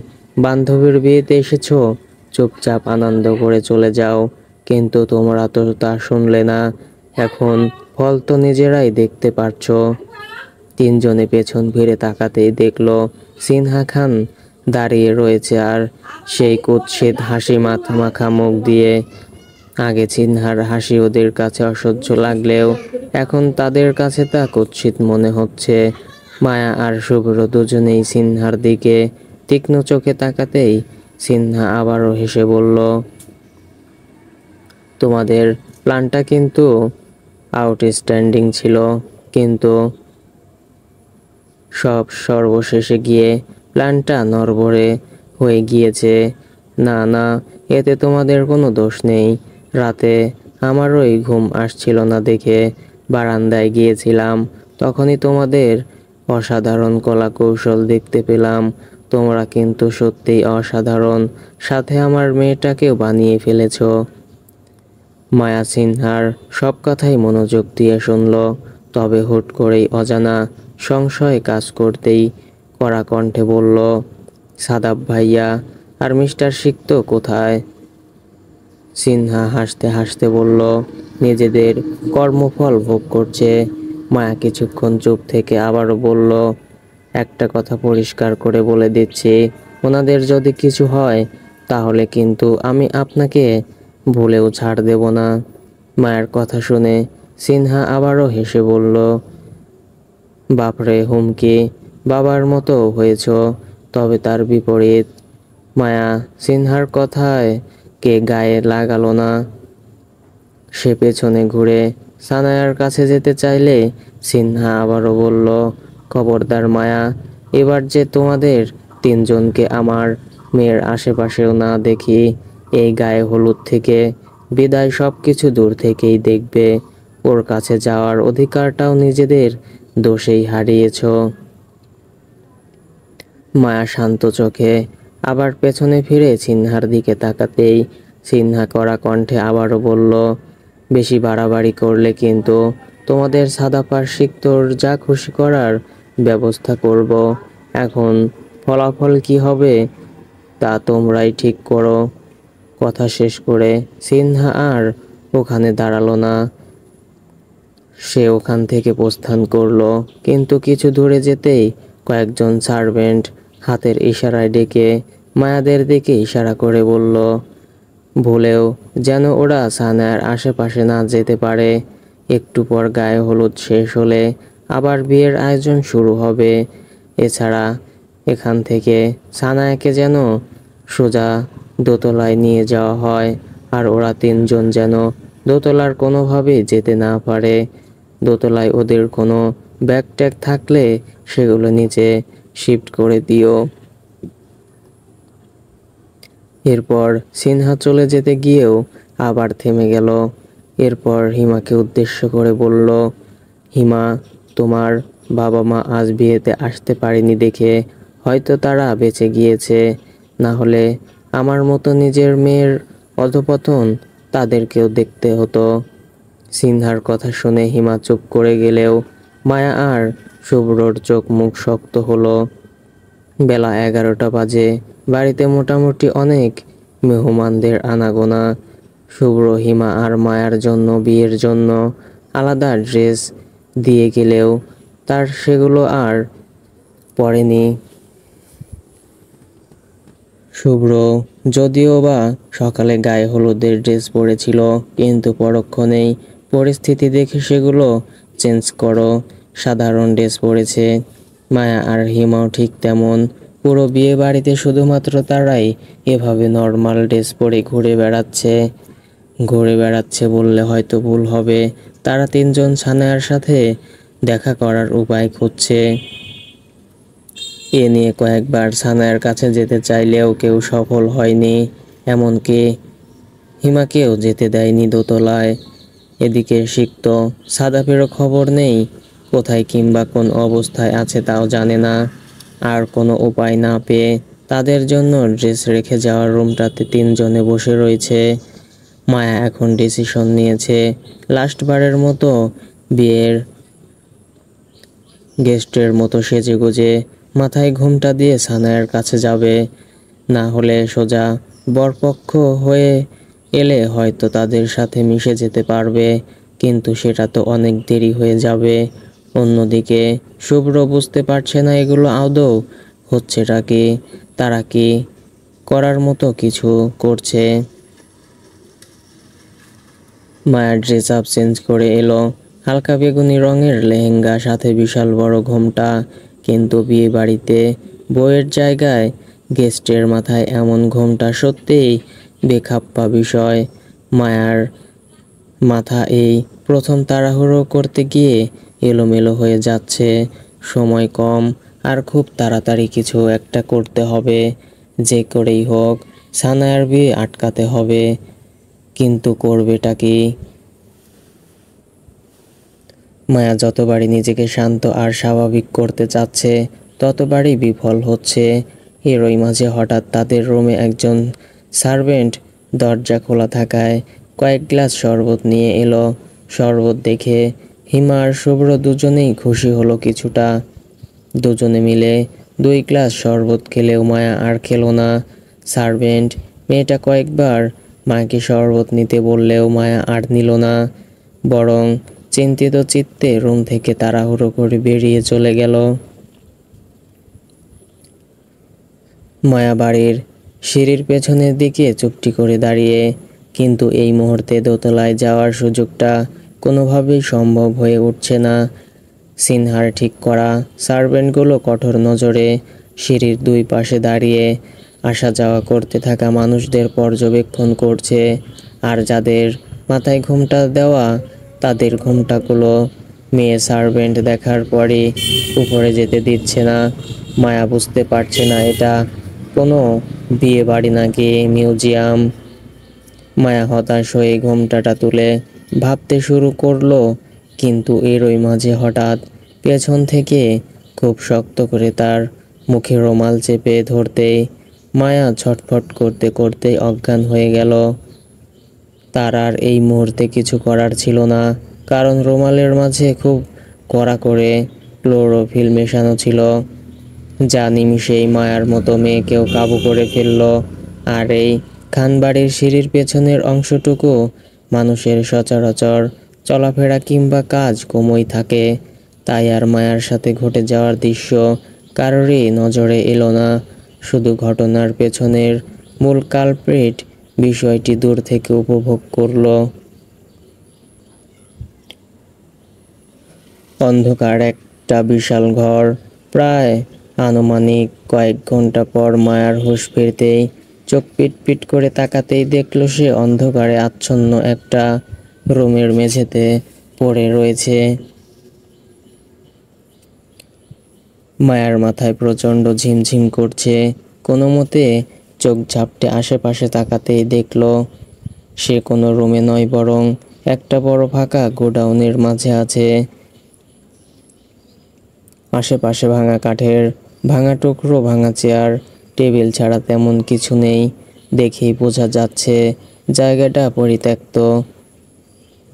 বান্ধবীর বিয়েতে এসেছো, চুপচাপ আনন্দ করে চলে যাও। কিন্তু তোমরা তো তা শুনলে না। এখন ফল তো নিজেরাই দেখতে পারছো। তিনজনে পেছন ফিরে তাকাতেই দেখলো সিনহা খান দাঁড়িয়ে রয়েছে, আর সেই কুৎসিত হাসি মাথা মাখা মুখ দিয়ে। আগে সিনহার হাসি ওদের কাছে অসহ্য লাগলেও এখন তাদের কাছে তা কুৎসিত মনে হচ্ছে। মায়া আর শুভ্র দুজনেই সিনহার দিকে তীক্ষ্ণ চোখে তাকাতেই সিনহা আবারও হেসে বলল, তোমাদের প্ল্যানটা কিন্তু আউটস্ট্যান্ডিং ছিল, কিন্তু সর্বশেষে গিয়ে প্ল্যানটা নড়বড়ে হয়ে গিয়েছে। না না, এতে তোমাদের কোনো দোষ নেই। রাতে আমারই ঘুম আসছিল না দেখে বারান্দায় গিয়েছিলাম, তখনই তোমাদের অসাধারণ কলা কৌশল দেখতে পেলাম। তোমরা কিন্তু সত্যিই অসাধারণ, সাথে আমার মেয়েটাকেও বানিয়ে ফেলেছো। মায়া সিনহার সব কথাই মনোযোগ দিয়ে শুনল, তবে হুট করেই অজানা সংশয় কাজ করতেই কড়া কণ্ঠে বলল, সাদাব ভাইয়া আর মিস্টার সিক্ত কোথায়? সিনহা হাসতে হাসতে বলল, নিজেদের কর্মফল ভোগ করছে। মায়া কিছুক্ষণ চুপ থেকে আবারও বলল, একটা কথা পরিষ্কার করে বলে দিচ্ছি, ওনাদের যদি কিছু হয় তাহলে কিন্তু আমি আপনাকে ভুলেও ছাড় দেব না। মায়ের কথা শুনে সিনহা আবারও হেসে বলল, বাপরে, হুমকি! বাবার মতো হয়েছ। তবে তার বিপরীত। মায়া সিনহার কথায় কে গায়ে লাগালো না। সে পেছনে ঘুরে সানায়ার কাছে যেতে চাইলে সিনহা আবারও বলল, খবরদার মায়া, এবার যে তোমাদের তিনজনকে আমার মেয়ের আশেপাশেও না দেখি। এই গায়ে হলুদ থেকে বিদায় সব কিছু দূর থেকেই দেখবে। ওর কাছে যাওয়ার অধিকারটাও নিজেদের দোষেই হারিয়েছ। মায়া শান্ত চোখে আবার পেছনে ফিরে সিনহার দিকে তাকাতেই সিনহা কড়া কণ্ঠে আবারও বলল, বেশি বাড়াবাড়ি করলে কিন্তু তোমাদের সাদাপার সিক্তর যা খুশি করার ব্যবস্থা করব। এখন ফলাফল কি হবে তা তোমরাই ঠিক করো। কথা শেষ করে সিনহা আর ওখানে দাঁড়ালো না। সে ওখান থেকে প্রস্থান করলো, কিন্তু কিছু দূরে যেতেই কয়েকজন সার্ভেন্ট হাতের ইশারায় ডেকে মায়াদের দিকে ইশারা করে বলল, ভুলেও যেন ওরা সানায়ার আশেপাশে না যেতে পারে। একটু পর গায়ে হলুদ শেষ হলে আবার বিয়ের আয়োজন শুরু হবে। এছাড়া এখান থেকে সানায়াকে যেন সোজা দোতলায় নিয়ে যাওয়া হয়, আর ওরা তিনজন যেন দোতলার কোনোভাবেই যেতে না পারে। দোতলায় ওদের কোনো ব্যাগ ট্যাগ থাকলে সেগুলো নিচে শিফট করে দিও। এরপর সিনহা চলে যেতে গিয়েও আবার থেমে গেল। এরপর হিমাকে উদ্দেশ্য করে বলল, হিমা, তোমার বাবা মা আজ বিয়েতে আসতে পারেনি দেখে হয়তো তারা বেঁচে গিয়েছে, না হলে আমার মতো নিজের মেয়ের অধঃপতন তাদেরকেও দেখতে হতো। সিনহার কথা শুনে হিমা চুপ করে গেলেও মায়া আর শুভ্রর চোখ মুখ শক্ত হলো। বেলা 11টা বাজে। বাড়িতে মোটামুটি অনেক মেহমানদের আনাগোনা। শুভ্র হিমা আর মায়ার জন্য বিয়ের জন্য আলাদা ড্রেস দিয়ে গেলেও তার সেগুলো আর পরেনি। শুভ্র যদিও বা সকালে গায়ে হলুদের ড্রেস পরেছিল, কিন্তু পরক্ষণেই পরিস্থিতি দেখে সেগুলো চেঞ্জ করো, সাধারণ ড্রেস পরেছে। মায়া আর হিমাও ঠিক তেমন। পুরো বিয়ে বাড়িতে শুধুমাত্র তারাই এভাবে নর্মাল ড্রেস পরে ঘুরে বেড়াচ্ছে বললে হয়তো ভুল হবে। তারা তিনজন সানায়ার সাথে দেখা করার উপায় খুঁজছে। এ নিয়ে কয়েকবার সানায়ার কাছে যেতে চাইলেও কেউ সফল হয়নি, এমনকি হিমাকেও যেতে দেয়নি দোতলায়। এদিকে সিক্ত সাদাপেরও খবর নেই, কোথায় কিংবা কোন অবস্থায় আছে তাও জানে না। আর কোনো উপায় না পেয়ে তাদের জন্য ড্রেস রেখে যাওয়ার রুমটাতে তিনজনে বসে রয়েছে। মায়া এখন ডিসিশন নিয়েছে, লাস্টবারের মতো বিয়ের গেস্টের মতো সেজেগুজে মাথায় ঘোমটা দিয়ে সানায়ার কাছে যাবে। না হলে সোজা বরপক্ষ হয়ে এলে হয়তো তাদের সাথে মিশে যেতে পারবে, কিন্তু সেটা তো অনেক দেরি হয়ে যাবে। অন্যদিকে শুভ্র বুঝতে পারছে না এগুলো আদৌ হচ্ছেটা কি, তারা কি করার মতো কিছু করছে। মায়া ড্রেস আপ চেঞ্জ করে এলো, হালকা বেগুনি রঙের লেহেঙ্গা, সাথে বিশাল বড় ঘোমটা। কিন্তু বিয়ে বাড়িতে বউয়ের জায়গায় গেস্টের মাথায় এমন ঘোমটা সত্যিই বেখাপ্পা বিষয়। মায়ার মাথা এই প্রথম তাড়াহুড়ো করতে গিয়ে এলোমেলো হয়ে যাচ্ছে। সময় কম, আর খুব তাড়াতাড়ি কিছু একটা করতে হবে। যে করেই হোক সানায়ার বিয়ে আটকাতে হবে, কিন্তু করবেটা কি? মায়া যতবারই নিজেকে শান্ত আর স্বাভাবিক করতে চাচ্ছে ততবারই বিফল হচ্ছে। এরই মাঝে হঠাৎ তাদের রুমে একজন সার্ভেন্ট দরজা খোলা থাকায় কয়েক গ্লাস শরবত নিয়ে এলো। শরবত দেখে হিমা আর শুভ্র দুজনেই খুশি হলো কিছুটা। দুজনে মিলে 2 গ্লাস শরবত খেলেও মায়া আর খেলো না। সার্ভেন্ট মেয়েটা কয়েকবার মাকে শরবত নিতে বললেও মায়া আর নিল না, বরং চিন্তিত চিত্তে রুম থেকে তাড়াহুড়ো করে বেরিয়ে চলে গেল। মায়া বাড়ির সিঁড়ির পেছনের দিকে চুপটি করে দাঁড়িয়ে, কিন্তু এই মুহূর্তে দোতলায় যাওয়ার সুযোগটা কোনোভাবেই সম্ভব হয়ে উঠছে না। সিনহার ঠিক করা সার্ভেন্টগুলো কঠোর নজরে সিঁড়ির 2 পাশে দাঁড়িয়ে আসা যাওয়া করতে থাকা মানুষদের পর্যবেক্ষণ করছে। আর যাদের মাথায় ঘোমটা দেওয়া তাদের ঘোমটাগুলো মেয়ে সার্ভেন্ট দেখার পরই উপরে যেতে দিচ্ছে না। মায়া বুঝতে পারছে না এটা কোনো বিয়ে বাড়ি নাকি মিউজিয়াম। মায়া হতাশ হয়ে ঘোমটাটা তুলে ভাবতে শুরু করলো, কিন্তু এরই মাঝে হঠাৎ পেছন থেকে খুব শক্ত করে তার মুখে রুমাল চেপে ধরতেই মায়া ছটফট করতে করতে অজ্ঞান হয়ে গেল। তার আর এই মুহূর্তে কিছু করার ছিল না, কারণ রুমালের মাঝে খুব কড়া করে ক্লোরোফিল মেশানো ছিল, যা নিমিষেই মায়ার মতো মেয়েকেও কাবু করে ফেলল। আর এই খানবাড়ির সিঁড়ির পেছনের অংশটুকু মানুষের সচরাচর চলাফেরা কিংবা কাজ কমই থাকে, তাই আর মায়ার সাথে ঘটে যাওয়ার দৃশ্য কারোরই নজরে এলো না। শুধু ঘটনার পেছনের মূল কালপ্রিট বিষয়টি দূর থেকে উপভোগ করলো। অন্ধকার একটা বিশাল ঘর। প্রায় আনুমানিক কয়েক ঘন্টা পর মায়ার হুঁশ ফিরতেই চোখ পিটপিট করে তাকাতেই দেখলো সে অন্ধকারে আচ্ছন্ন একটা রুমের মেঝেতে পড়ে রয়েছে। মায়ার মাথায় প্রচণ্ড ঝিমঝিম করছে। কোনো মতে চোখ ঝাপটে আশেপাশে তাকাতেই দেখলো সে কোনো রুমে নয়, বরং একটা বড় ফাঁকা গোডাউনের মাঝে আছে। আশেপাশে ভাঙা কাঠের ভাঙা টুকরো, ভাঙা চেয়ার টেবিল ছাড়া তেমন কিছু নেই। দেখেই বোঝা যাচ্ছে জায়গাটা পরিত্যক্ত।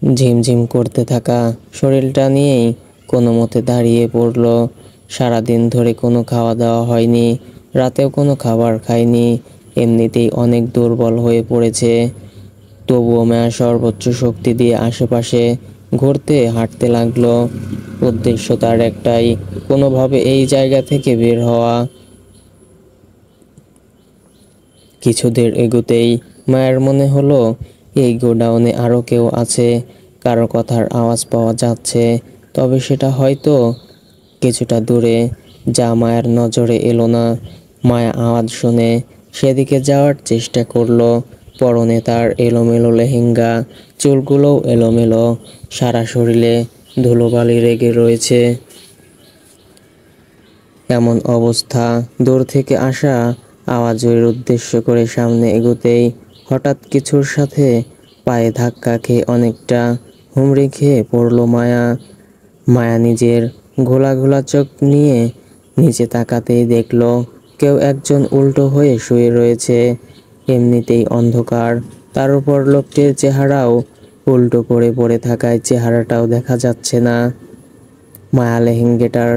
ঝিমঝিম করতে থাকা শরীরটা নিয়েই কোনো মতে দাঁড়িয়ে পড়ল। সারাদিন ধরে কোনো খাওয়া দাওয়া হয়নি, রাতেও কোনো খাবার খায়নি, এমনিতেই অনেক দুর্বল হয়ে পড়েছে। তবুও মায়া সর্বোচ্চ শক্তি দিয়ে আশেপাশে ঘুরতে হাঁটতে লাগলো। উদ্দেশ্য তার একটাই, কোনোভাবে এই জায়গা থেকে বের হওয়া। কিছু দূর এগুতেই মায়ের মনে হলো এই গোডাউনে আরও কেউ আছে, কারো কথার আওয়াজ পাওয়া যাচ্ছে, তবে সেটা হয়তো কিছুটা দূরে, যা মায়ের নজরে এলো না। মায়া আওয়াজ শুনে সেদিকে যাওয়ার চেষ্টা করলো। পরনে তার এলোমেলো লেহেঙ্গা, চুলগুলোও এলোমেলো, সারা শরীরে ধুলোবালি লেগে রয়েছে। এমন অবস্থা দূর থেকে আসা আওয়াজের উদ্দেশ্য করে সামনে এগোতেই হঠাৎ কিছুর সাথে পায়ে ধাক্কা খেয়ে অনেকটা হুমড়ি খেয়ে পড়ল মায়া। মায়া নিজের ঘোলা ঘোলা চোখ নিয়ে নিচে তাকাতেই দেখল কেউ একজন উল্টো হয়ে শুয়ে রয়েছে। এমনিতেই অন্ধকার, তার উপর লোকটির চেহারাও উল্টো করে পড়ে থাকায় চেহারাটাও দেখা যাচ্ছে না। মায়া লেহেঙ্গাটার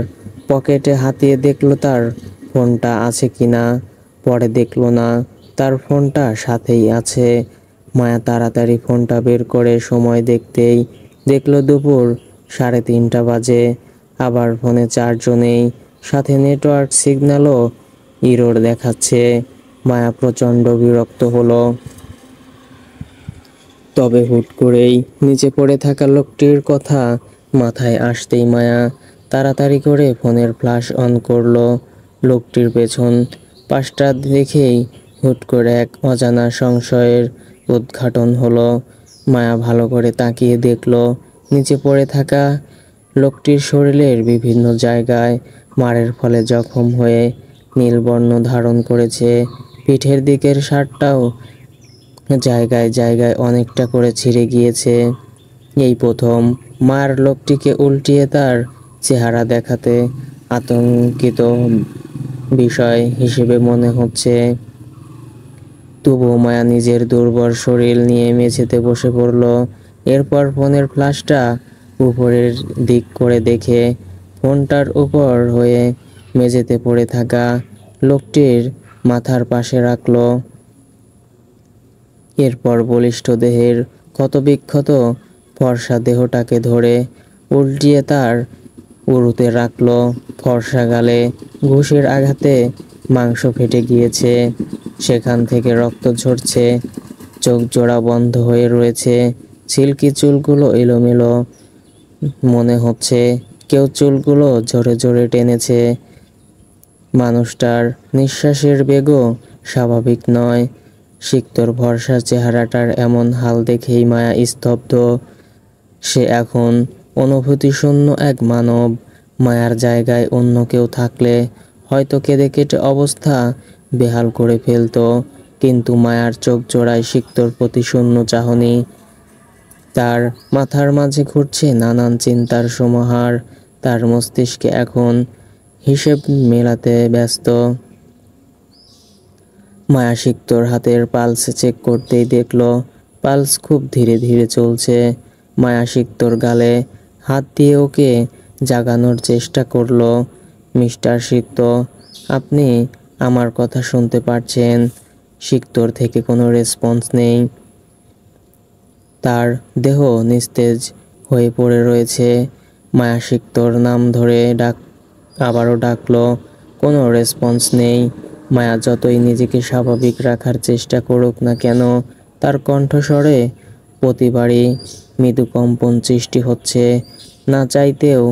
পকেটে হাতিয়ে দেখলো তার ফোনটা আছে কিনা। পরে দেখলো না, তার ফোনটা সাথেই আছে। মায়া তাড়াতাড়ি ফোনটা বের করে সময় দেখতেই দেখলো দুপুর 3:30 বাজে। আবার ফোনে চার্জও নেই, সাথে নেটওয়ার্ক সিগন্যালও ইরোর দেখাচ্ছে। মায়া প্রচণ্ড বিরক্ত হলো। তবে হুট করেই নিচে পড়ে থাকা লোকটির কথা মাথায় আসতেই মায়া তাড়াতাড়ি করে ফোনের ফ্ল্যাশ অন করলো। লোকটির পেছন পাশটা দেখেই হুট করে এক অজানা সংশয়ের উদ্ঘাটন হলো। মায়া ভালো করে তাকিয়ে দেখলো নিচে পড়ে থাকা লোকটির শরীরের বিভিন্ন জায়গায় মারের ফলে জখম হয়ে নীল বর্ণ ধারণ করেছে। পিঠের দিকের শার্টটাও জায়গায় জায়গায় অনেকটা করে ছিঁড়ে গিয়েছে। এই প্রথম মার লোকটিকে উল্টিয়ে তার চেহারা দেখাতে আতঙ্কিত বিষয় হিসেবে মনে হচ্ছে। তবুও মায়া নিজের দুর্বল শরীর নিয়ে মেঝেতে বসে পড়ল। এরপর ফোনের ফ্ল্যাশটা উপরের দিক করে দেখে ফোনটার উপর হয়ে মেঝেতে পড়ে থাকা লোকটির মাথার পাশে রাখল। এরপর বলিষ্ঠ দেহের ক্ষতবিক্ষত ফর্সা দেহটাকে ধরে উল্টিয়ে তার উরুতে রাখল। ফর্সা গালে ঘুষের আঘাতে মাংস ফেটে গিয়েছে, সেখান থেকে রক্ত ঝরছে। চোখ জোড়া বন্ধ হয়ে রয়েছে, সিল্কি চুলগুলো এলোমেলো, মনে হচ্ছে কেউ চুলগুলো জোরে জোরে টেনেছে। মানুষটার নিঃশ্বাসের বেগও স্বাভাবিক নয়। সিক্তর ভরসার চেহারাটার এমন হাল দেখেই মায়া স্তব্ধ। সে এখন অনুভূতিশূন্য এক মানব। মায়ার জায়গায় অন্য কেউ থাকলে হয়তো কেঁদে কেটে অবস্থা বেহাল করে ফেলতো, কিন্তু মায়ার চোখ জোড়ায় সিক্তর প্রতি শূন্য চাহনি। তার মাথার মাঝে ঘুরছে নানান চিন্তার সমাহার। তার মস্তিষ্কে এখন হিসেব মেলাতে ব্যস্ত। মায়া সিক্তর হাতের পালস চেক করতেই দেখল পালস খুব ধীরে ধীরে চলছে। মায়া সিক্তর গালে হাত দিয়ে ওকে জাগানোর চেষ্টা করলো। মিস্টার সিক্ত, আপনি আমার কথা শুনতে পারছেন? সিক্তর থেকে কোনো রেসপন্স নেই। তার দেহ নিস্তেজ হয়ে পড়ে রয়েছে। মায়া সিক্তর নাম ধরে আবারও ডাকলো, কোনো রেসপন্স নেই। মায়া যতই নিজেকে স্বাভাবিক রাখার চেষ্টা করুক না কেন, তার কণ্ঠস্বরে প্রতিবারই মৃদু কম্পন সৃষ্টি হচ্ছে। না চাইতেও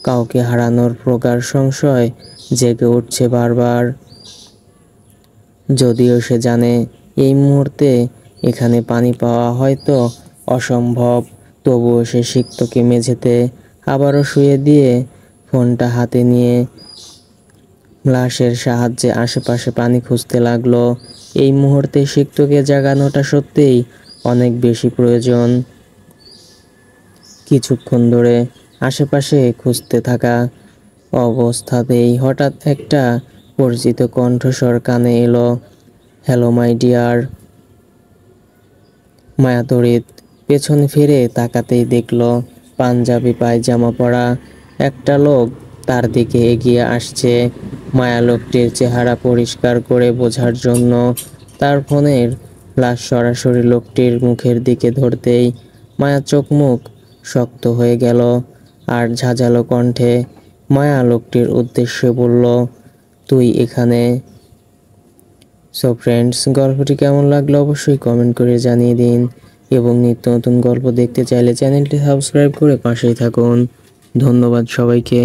কাউকে হারানোর প্রগাঢ় সংশয় জেগে উঠছে বারবার। যদিও সে জানে এই মুহূর্তে এখানে পানি পাওয়া হয়তো অসম্ভব, তবুও সে সিক্তকে মেঝেতে আবারও শুয়ে দিয়ে ফোনটা হাতে নিয়ে ফ্ল্যাশের সাহায্যে আশেপাশে পানি খুঁজতে লাগলো। এই মুহূর্তে সিক্তকে জাগানোটা সত্যিই অনেক বেশি প্রয়োজন। কিছুক্ষণ ধরে আশেপাশে খুঁজতে থাকা অবস্থাতেই হঠাৎ একটা পরিচিত কণ্ঠস্বর কানে এলো, হ্যালো মাই ডিয়ার। মায়া তড়িৎ পেছন ফিরে তাকাতেই দেখল পাঞ্জাবি পায়জামা পরা একটা লোক তার দিকে এগিয়ে আসছে। মায়া লোকটির চেহারা পরিষ্কার করে বোঝার জন্য তার ফোনের ফ্ল্যাশ সরাসরি লোকটির মুখের দিকে ধরতেই মায়ার চোখ মুখ শক্ত হয়ে গেল। আর ঝাঁঝালো কণ্ঠে মায়া লোকটির উদ্দেশ্যে বলল, তুই এখানে। সো ফ্রেন্ডস, গল্পটি কেমন লাগলো অবশ্যই কমেন্ট করে জানিয়ে দিন এবং নিত্য নতুন গল্প দেখতে চাইলে চ্যানেলটি সাবস্ক্রাইব করে পাশেই থাকুন। ধন্যবাদ সবাইকে।